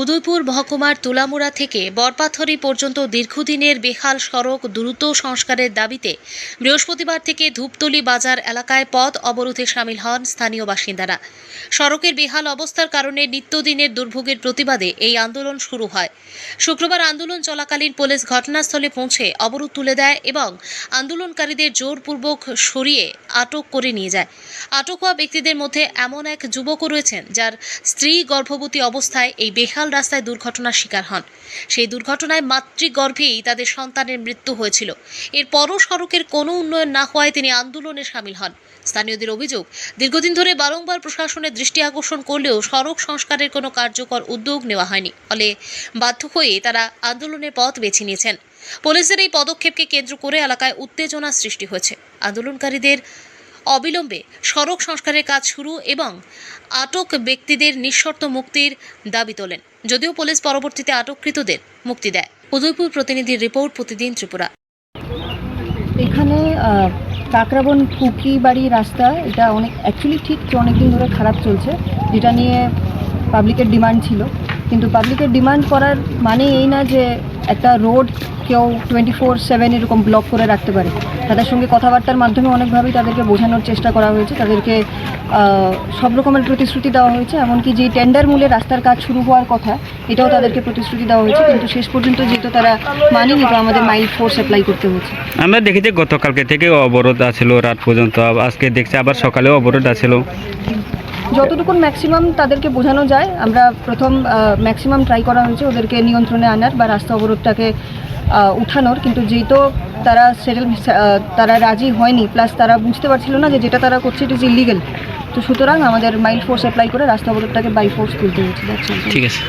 উদয়পুর মহকুমার তুলামুড়া থেকে বরপাথরি পর্যন্ত দীর্ঘদিনের বেহাল সড়ক দ্রুত সংস্কারের দাবিতে বৃহস্পতিবার থেকে ধূপতলি বাজার এলাকায় পথ অবরোধে শামিল হন স্থানীয় বাসিন্দারা। সড়কের বেহাল অবস্থার কারণে নিত্যদিনের দুর্ভোগের প্রতিবাদে এই আন্দোলন শুরু হয়। শুক্রবার আন্দোলন চলাকালীন পুলিশ ঘটনাস্থলে পৌঁছে অবরোধ তুলে দেয় এবং আন্দোলনকারীদের জোরপূর্বক সরিয়ে আটক করে নিয়ে যায়। আটক হওয়া ব্যক্তিদের মধ্যে এমন এক যুবকও রয়েছেন যার স্ত্রী গর্ভবতী অবস্থায় এই বেহাল রাস্তায় দুর্ঘটনার শিকার হন। সেই দুর্ঘটনায় মাতৃগর্ভেই তাদের সন্তানের মৃত্যু হয়েছিল। এরপরও সড়কের কোনো উন্নয়ন না হওয়ায় তিনি আন্দোলনে শামিল হন। স্থানীয়দের অভিযোগ, দীর্ঘদিন ধরে বারংবার প্রশাসনের দৃষ্টি আকর্ষণ করলেও সড়ক সংস্কারের কোনো কার্যকর উদ্যোগ নেওয়া হয়নি। ফলে বাধ্য হয়ে তারা আন্দোলনের পথ বেছে নিয়েছেন। পুলিশের এই পদক্ষেপকে কেন্দ্র করে এলাকায় উত্তেজনা সৃষ্টি হয়েছে। আন্দোলনকারীদের অবিলম্বে সড়ক সংস্কারের কাজ শুরু এবং আটক ব্যক্তিদের নিঃশর্ত মুক্তির দাবি তোলেন। যদিও পুলিশ পরবর্তীতে আটককৃতদের মুক্তি দেয়। উদয়পুর প্রতিনিধির রিপোর্ট, প্রতিদিন ত্রিপুরা। এখানে কাকরাবন কুকিবাড়ি রাস্তা, এটা অ্যাকচুয়ালি ঠিক অনেকদিন ধরে খারাপ চলছে, যেটা নিয়ে পাবলিকের ডিমান্ড ছিল। কিন্তু পাবলিকের ডিমান্ড করার মানে এই না যে একটা রোড কেউ 24/7 এরকম ব্লক করে রাখতে পারে। তাদের সঙ্গে কথাবার্তার মাধ্যমে অনেকভাবেই তাদেরকে বোঝানোর চেষ্টা করা হয়েছে, তাদেরকে সব রকমের প্রতিশ্রুতি দেওয়া হয়েছে। এমনকি যে টেন্ডার মূলে রাস্তার কাজ শুরু হওয়ার কথা, এটাও তাদেরকে প্রতিশ্রুতি দেওয়া হয়েছে। কিন্তু শেষ পর্যন্ত যেহেতু তারা মানেনি, তো আমাদের মাইল ফোর্স অ্যাপ্লাই করতে হয়েছে। আমরা দেখেছি গতকালকে থেকে অবরোধ আছিল রাত পর্যন্ত, আজকে দেখছি আবার সকালেও অবরোধ আছিল। যতটুকু ম্যাক্সিমাম তাদেরকে বোঝানো যায়, আমরা প্রথম ম্যাক্সিমাম ট্রাই করা হয়েছে ওদেরকে নিয়ন্ত্রণে আনার বা রাস্তা অবরোধটাকে উঠানোর। কিন্তু যেহেতু তারা রাজি হয়নি, প্লাস তারা বুঝতে পারছিল না যে যেটা তারা করছে ইট ইজ ইলিগাল, তো সুতরাং আমাদের মাইল ফোর্স অ্যাপ্লাই করে রাস্তা অবরোধটাকে বাই ফোর্স তুলতে হয়েছে। ঠিক আছে।